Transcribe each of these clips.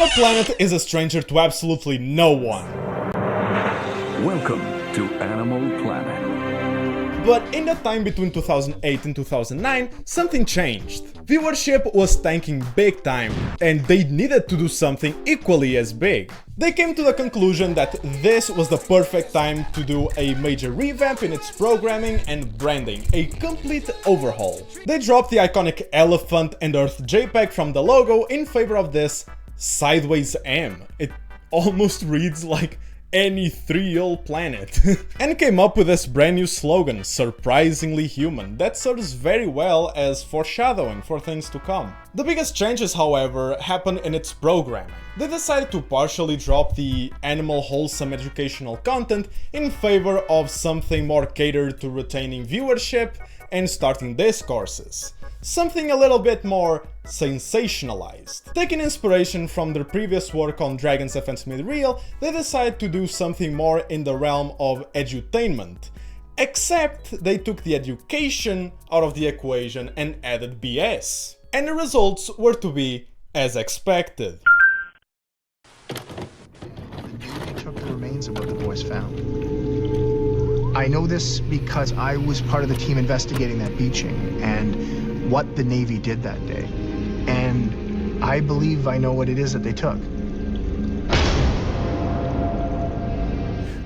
Animal Planet is a stranger to absolutely no one. Welcome to Animal Planet. But in the time between 2008 and 2009, something changed. Viewership was tanking big time, and they needed to do something equally as big. They came to the conclusion that this was the perfect time to do a major revamp in its programming and branding, a complete overhaul. They dropped the iconic elephant and earth JPEG from the logo in favor of this sideways M. It almost reads like any 3-year-old planet. And came up with this brand new slogan, surprisingly human, that serves very well as foreshadowing for things to come. The biggest changes, however, happened in its programming. They decided to partially drop the animal wholesome educational content in favor of something more catered to retaining viewership and starting discourses. Something a little bit more sensationalized. Taking inspiration from their previous work on Dragons Offense Made Real, they decided to do something more in the realm of edutainment. Except they took the education out of the equation and added BS. And the results were to be as expected. The Navy took the remains of what the boys found. I know this because I was part of the team investigating that beaching and what the Navy did that day. And I believe I know what it is that they took.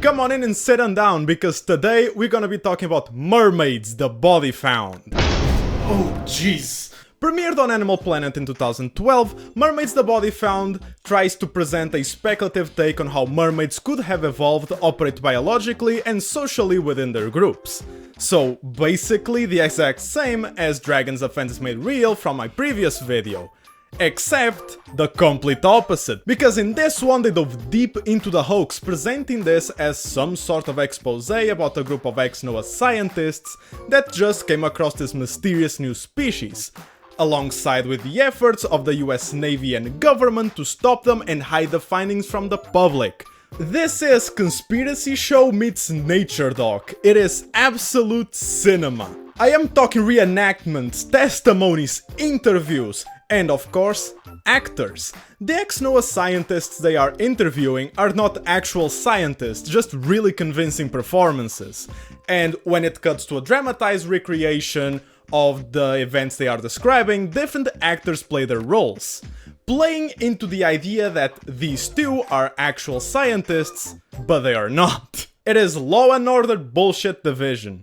Come on in and sit on down, because today we're gonna be talking about Mermaids, the Body Found. Oh jeez. Premiered on Animal Planet in 2012, Mermaids the Body Found tries to present a speculative take on how mermaids could have evolved to operate biologically and socially within their groups. So basically the exact same as Dragons Offense Made Real from my previous video. Except the complete opposite, because in this one they dove deep into the hoax, presenting this as some sort of expose about a group of ex-NOAA scientists that just came across this mysterious new species, alongside with the efforts of the US Navy and government to stop them and hide the findings from the public. This is conspiracy show meets nature doc. It is absolute cinema. I am talking reenactments, testimonies, interviews, and of course, actors. The ex-NOAA scientists they are interviewing are not actual scientists, just really convincing performances. And when it cuts to a dramatized recreation of the events they are describing, different actors play their roles, playing into the idea that these two are actual scientists, but they are not. It is Law and Order bullshit division.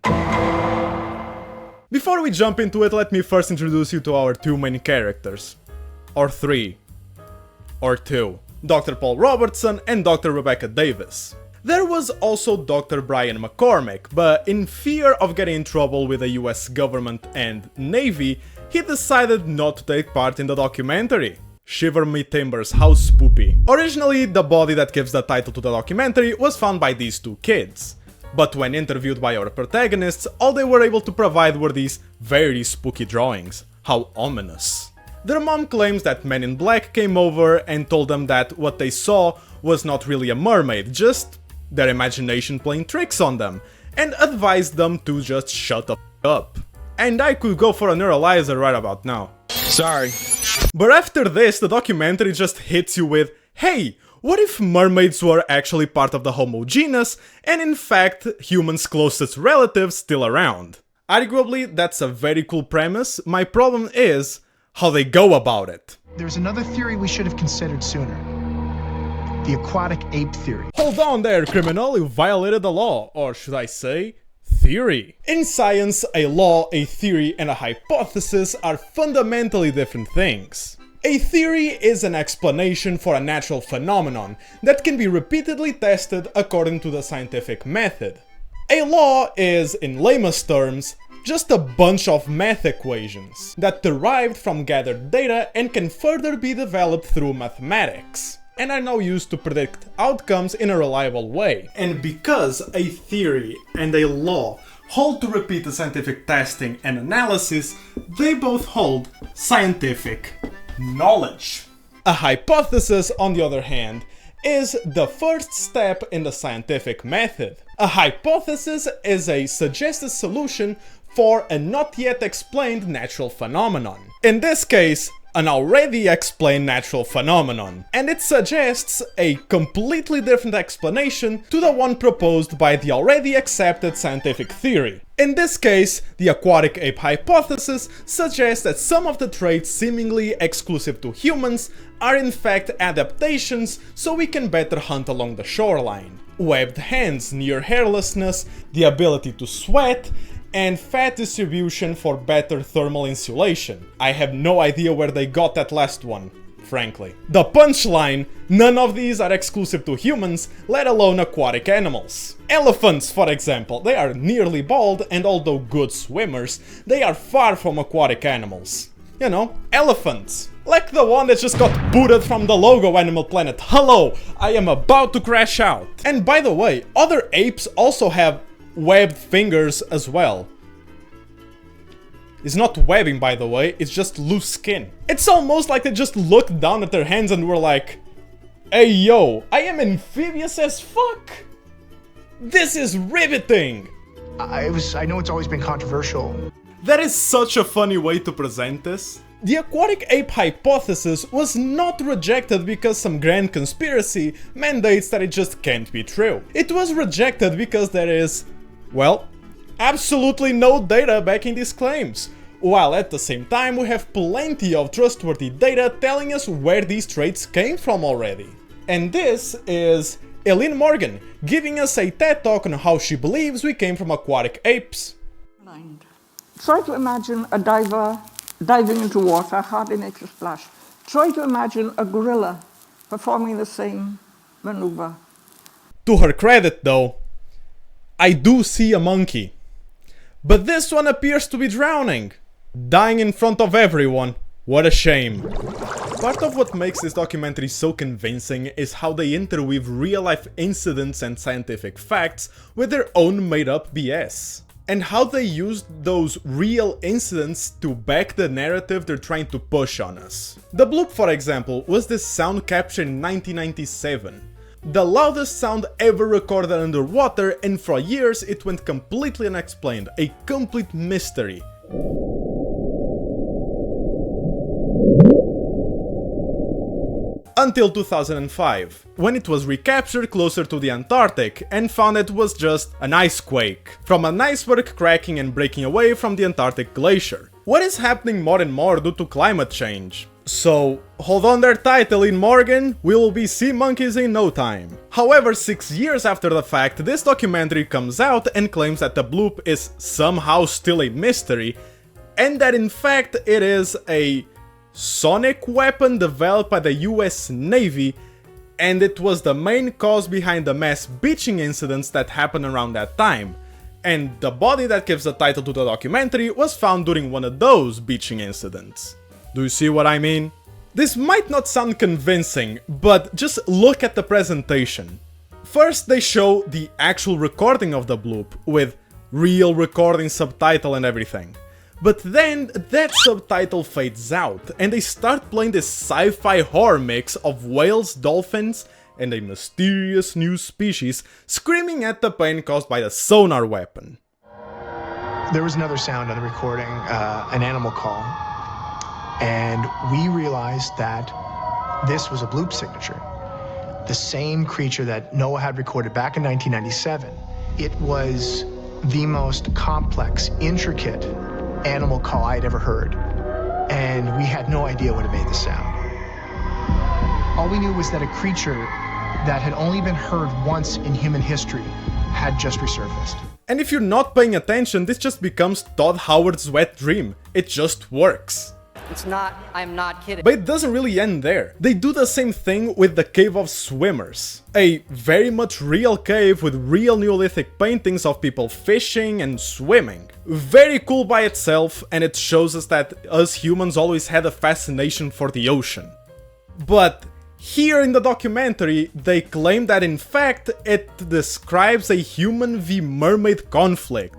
Before we jump into it, let me first introduce you to our two main characters. Or three. Or two. Dr. Paul Robertson and Dr. Rebecca Davis. There was also Dr. Brian McCormick, but in fear of getting in trouble with the US government and Navy, he decided not to take part in the documentary. Shiver me timbers, how spoopy. Originally, the body that gives the title to the documentary was found by these two kids. But when interviewed by our protagonists, all they were able to provide were these very spooky drawings. How ominous. Their mom claims that Men in Black came over and told them that what they saw was not really a mermaid, just their imagination playing tricks on them, and advised them to just shut the f*** up. And I could go for a neuralizer right about now. Sorry. But after this, the documentary just hits you with, hey, what if mermaids were actually part of the Homo genus, and in fact, humans' closest relatives still around? Arguably, that's a very cool premise. My problem is how they go about it. There's another theory we should have considered sooner. The aquatic ape theory. Hold on there, criminal, you violated the law, or should I say, theory. In science, a law, a theory, and a hypothesis are fundamentally different things. A theory is an explanation for a natural phenomenon that can be repeatedly tested according to the scientific method. A law is, in layman's terms, just a bunch of math equations that derived from gathered data and can further be developed through mathematics, and are now used to predict outcomes in a reliable way. And because a theory and a law hold to repeated scientific testing and analysis, they both hold scientific knowledge. A hypothesis, on the other hand, is the first step in the scientific method. A hypothesis is a suggested solution for a not yet explained natural phenomenon. In this case, an already explained natural phenomenon, and it suggests a completely different explanation to the one proposed by the already accepted scientific theory. In this case, the aquatic ape hypothesis suggests that some of the traits seemingly exclusive to humans are in fact adaptations so we can better hunt along the shoreline. Webbed hands, near hairlessness, the ability to sweat, and fat distribution for better thermal insulation. I have no idea where they got that last one, frankly. The punchline: none of these are exclusive to humans, let alone aquatic animals. Elephants, for example, they are nearly bald, and although good swimmers, they are far from aquatic animals. You know, elephants. Like the one that just got booted from the logo Animal Planet. Hello, I am about to crash out. And by the way, other apes also have webbed fingers as well. It's not webbing, by the way, it's just loose skin. It's almost like they just looked down at their hands and were like, hey yo, I am amphibious as fuck! This is riveting! I know it's always been controversial. That is such a funny way to present this. The aquatic ape hypothesis was not rejected because some grand conspiracy mandates that it just can't be true. It was rejected because there is, well, absolutely no data backing these claims, while at the same time we have plenty of trustworthy data telling us where these traits came from already. And this is Eileen Morgan giving us a TED talk on how she believes we came from aquatic apes. Try to imagine a diver diving into water, hardly makes a splash. Try to imagine a gorilla performing the same maneuver. To her credit though, I do see a monkey. But this one appears to be drowning, dying in front of everyone. What a shame. Part of what makes this documentary so convincing is how they interweave real-life incidents and scientific facts with their own made-up BS. And how they used those real incidents to back the narrative they're trying to push on us. The bloop, for example, was this sound captured in 1997. The loudest sound ever recorded underwater, and for years it went completely unexplained, a complete mystery. Until 2005, when it was recaptured closer to the Antarctic and found it was just an ice quake, from an iceberg cracking and breaking away from the Antarctic glacier. What is happening more and more due to climate change? So, hold on there tight, Eileen Morgan, we will be sea monkeys in no time. However, 6 years after the fact, this documentary comes out and claims that the bloop is somehow still a mystery, and that in fact it is a sonic weapon developed by the US Navy, and it was the main cause behind the mass beaching incidents that happened around that time. And the body that gives the title to the documentary was found during one of those beaching incidents. Do you see what I mean? This might not sound convincing, but just look at the presentation. First, they show the actual recording of the bloop, with real recording subtitle and everything. But then that subtitle fades out, and they start playing this sci-fi horror mix of whales, dolphins, and a mysterious new species screaming at the pain caused by the sonar weapon. There was another sound on the recording, an animal call, and we realized that this was a bloop signature. The same creature that NOAA had recorded back in 1997. It was the most complex, intricate animal call I had ever heard, and we had no idea what had made the sound. All we knew was that a creature that had only been heard once in human history had just resurfaced. And if you're not paying attention, this just becomes Todd Howard's wet dream. It just works. It's not, I'm not kidding. But it doesn't really end there. They do the same thing with the Cave of Swimmers. A very much real cave with real Neolithic paintings of people fishing and swimming. Very cool by itself, and it shows us that us humans always had a fascination for the ocean. But here in the documentary, they claim that in fact it describes a human v mermaid conflict.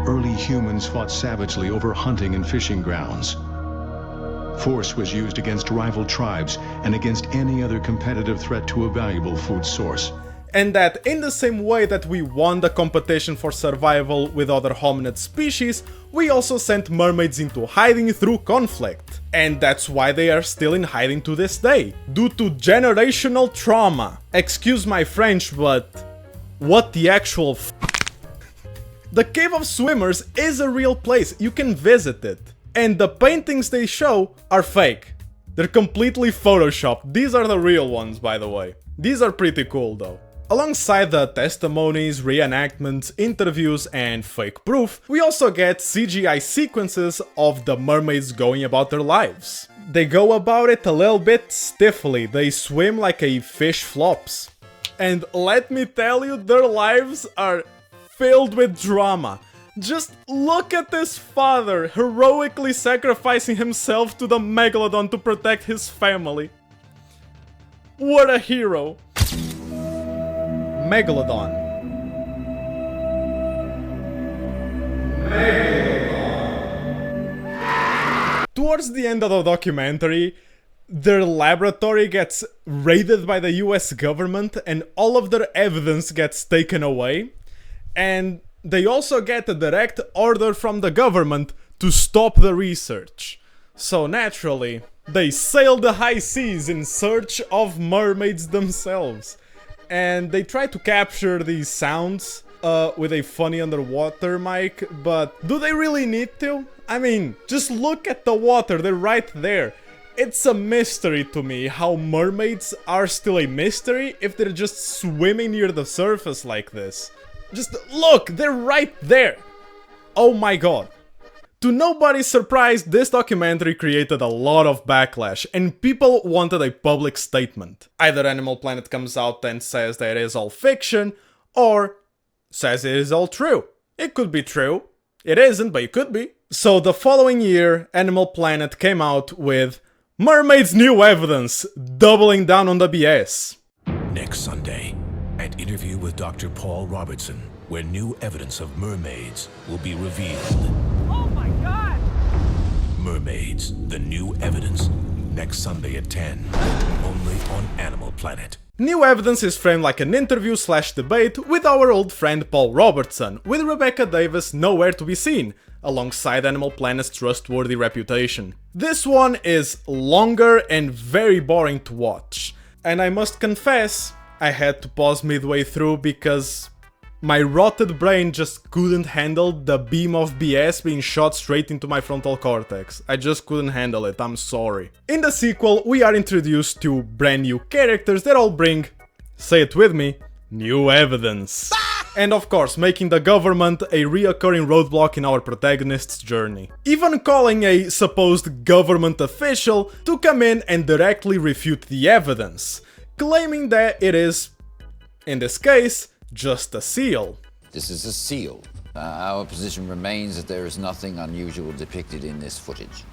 Early humans fought savagely over hunting and fishing grounds. Force was used against rival tribes and against any other competitive threat to a valuable food source. And that in the same way that we won the competition for survival with other hominid species, we also sent mermaids into hiding through conflict. And that's why they are still in hiding to this day, due to generational trauma. Excuse my French, but what the actual f***? The Cave of Swimmers is a real place, you can visit it. And the paintings they show are fake. They're completely photoshopped. These are the real ones, by the way. These are pretty cool though. Alongside the testimonies, reenactments, interviews, and fake proof, we also get CGI sequences of the mermaids going about their lives. They go about it a little bit stiffly, they swim like a fish flops. And let me tell you, their lives are filled with drama. Just look at this father heroically sacrificing himself to the Megalodon to protect his family. What a hero! Megalodon. Towards the end of the documentary, their laboratory gets raided by the US government and all of their evidence gets taken away. And they also get a direct order from the government to stop the research. So naturally, they sail the high seas in search of mermaids themselves. And they try to capture these sounds with a funny underwater mic, but do they really need to? I mean, just look at the water, they're right there. It's a mystery to me how mermaids are still a mystery if they're just swimming near the surface like this. Just look, they're right there! Oh my god. To nobody's surprise, this documentary created a lot of backlash, and people wanted a public statement. Either Animal Planet comes out and says that it is all fiction, or says it is all true. It could be true. It isn't, but it could be. So the following year, Animal Planet came out with Mermaids' New Evidence, doubling down on the BS. Next Sunday, an interview with Dr. Paul Robertson, where new evidence of mermaids will be revealed. Oh my God! Mermaids, the new evidence, next Sunday at 10, only on Animal Planet. New Evidence is framed like an interview/debate with our old friend Paul Robertson, with Rebecca Davis nowhere to be seen, alongside Animal Planet's trustworthy reputation. This one is longer and very boring to watch, and I must confess, I had to pause midway through because my rotted brain just couldn't handle the beam of BS being shot straight into my frontal cortex. I just couldn't handle it, I'm sorry. In the sequel, we are introduced to brand new characters that all bring, say it with me, new evidence. And of course, making the government a reoccurring roadblock in our protagonist's journey. Even calling a supposed government official to come in and directly refute the evidence, claiming that it is, in this case, just a seal. This is a seal. Our position remains that there is nothing unusual depicted in this footage.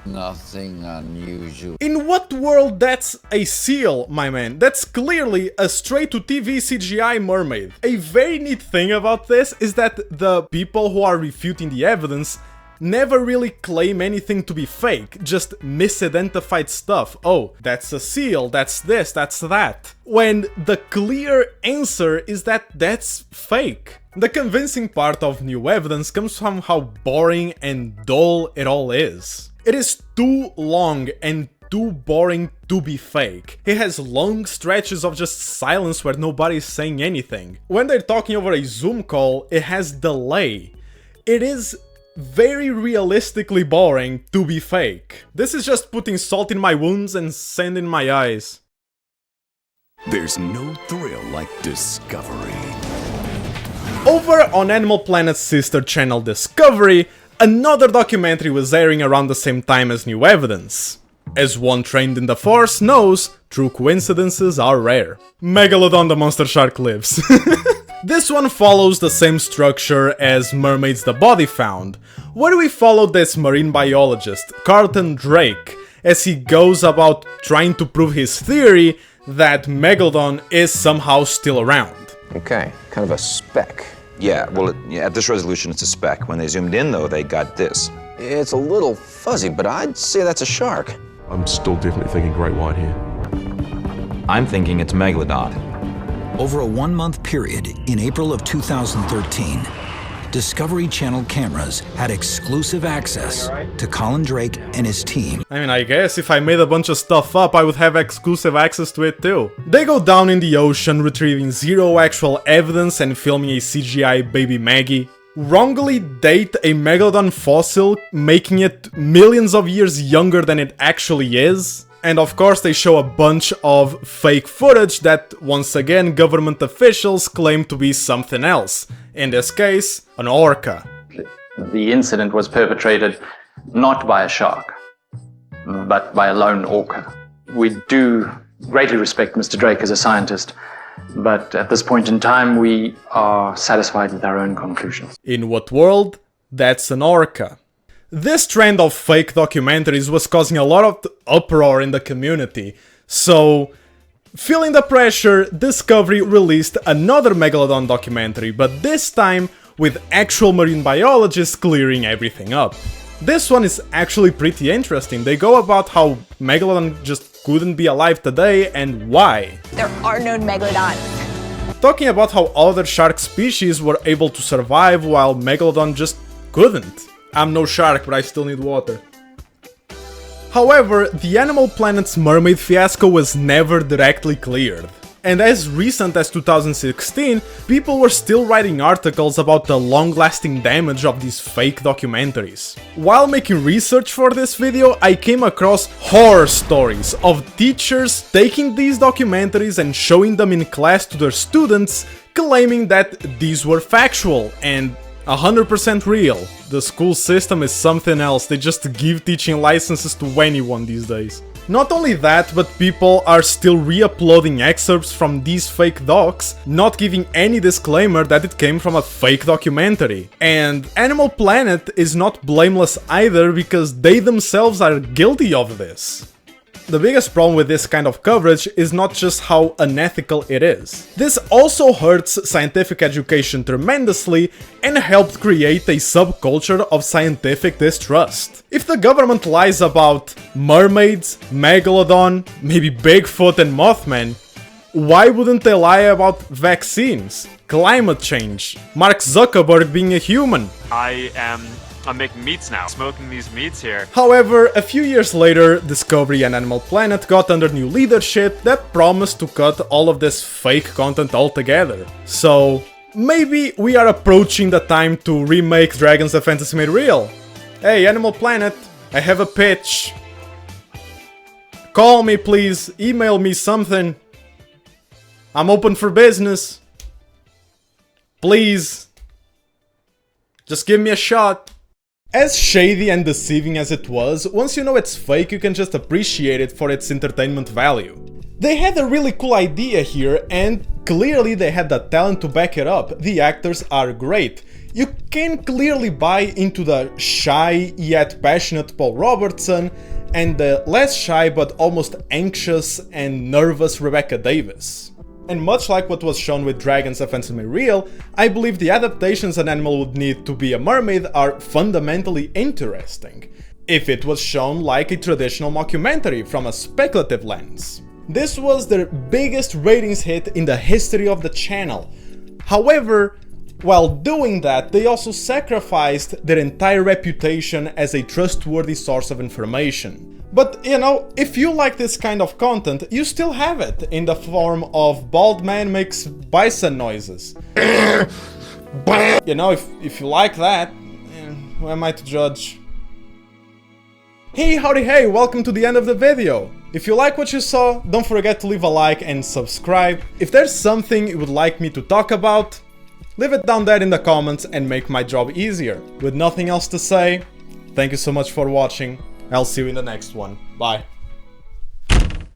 Nothing unusual. In what world that's a seal, my man? That's clearly a straight-to-TV CGI mermaid. A very neat thing about this is that the people who are refuting the evidence never really claim anything to be fake, just misidentified stuff. Oh, that's a seal, that's this, that's that. When the clear answer is that that's fake. The convincing part of New Evidence comes from how boring and dull it all is. It is too long and too boring to be fake. It has long stretches of just silence where nobody's saying anything. When they're talking over a Zoom call, it has delay. It is very realistically boring to be fake. This is just putting salt in my wounds and sand in my eyes. There's no thrill like discovery. Over on Animal Planet's sister channel Discovery, another documentary was airing around the same time as New Evidence. As one trained in the Force knows, true coincidences are rare. Megalodon the monster shark lives. This one follows the same structure as Mermaids the Body Found, where we follow this marine biologist, Carlton Drake, as he goes about trying to prove his theory that Megalodon is somehow still around. Okay, kind of a speck. Yeah, well, at this resolution, it's a speck. When they zoomed in, though, they got this. It's a little fuzzy, but I'd say that's a shark. I'm still definitely thinking great white here. I'm thinking it's Megalodon. Over a 1-month period in April of 2013, Discovery Channel cameras had exclusive access to Colin Drake and his team. I mean, I guess if I made a bunch of stuff up, I would have exclusive access to it too. They go down in the ocean, retrieving zero actual evidence and filming a CGI baby Maggie. Wrongly date a Megalodon fossil, making it millions of years younger than it actually is. And of course they show a bunch of fake footage that, once again, government officials claim to be something else. In this case, an orca. The incident was perpetrated not by a shark, but by a lone orca. We do greatly respect Mr. Drake as a scientist, but at this point in time we are satisfied with our own conclusions. In what world? That's an orca. This trend of fake documentaries was causing a lot of uproar in the community, so feeling the pressure, Discovery released another Megalodon documentary, but this time with actual marine biologists clearing everything up. This one is actually pretty interesting. They go about how Megalodon just couldn't be alive today and why. There are no Megalodons. Talking about how other shark species were able to survive while Megalodon just couldn't. I'm no shark, but I still need water. However, the Animal Planet's mermaid fiasco was never directly cleared. And as recent as 2016, people were still writing articles about the long-lasting damage of these fake documentaries. While making research for this video, I came across horror stories of teachers taking these documentaries and showing them in class to their students, claiming that these were factual and 100% real. The school system is something else, they just give teaching licenses to anyone these days. Not only that, but people are still re-uploading excerpts from these fake docs, not giving any disclaimer that it came from a fake documentary. And Animal Planet is not blameless either, because they themselves are guilty of this. The biggest problem with this kind of coverage is not just how unethical it is. This also hurts scientific education tremendously and helped create a subculture of scientific distrust. If the government lies about mermaids, Megalodon, maybe Bigfoot and Mothman, why wouldn't they lie about vaccines, climate change, Mark Zuckerberg being a human? I'm making meats now, smoking these meats here. However, a few years later, Discovery and Animal Planet got under new leadership that promised to cut all of this fake content altogether. So, maybe we are approaching the time to remake Dragons of Fantasy Made Real. Hey, Animal Planet, I have a pitch. Call me please, email me something. I'm open for business. Please. Just give me a shot. As shady and deceiving as it was, once you know it's fake, you can just appreciate it for its entertainment value. They had a really cool idea here, and clearly they had the talent to back it up. The actors are great. You can clearly buy into the shy yet passionate Paul Robertson and the less shy but almost anxious and nervous Rebecca Davis. And much like what was shown with Dragons of Fantasy Made Real, I believe the adaptations an animal would need to be a mermaid are fundamentally interesting, if it was shown like a traditional mockumentary from a speculative lens. This was their biggest ratings hit in the history of the channel. However, while doing that, they also sacrificed their entire reputation as a trustworthy source of information. But, you know, if you like this kind of content, you still have it in the form of bald man makes bison noises. You know, if you like that, who am I to judge? Hey, howdy, hey, welcome to the end of the video. If you like what you saw, don't forget to leave a like and subscribe. If there's something you would like me to talk about, leave it down there in the comments and make my job easier. With nothing else to say, thank you so much for watching. I'll see you in the next one. Bye.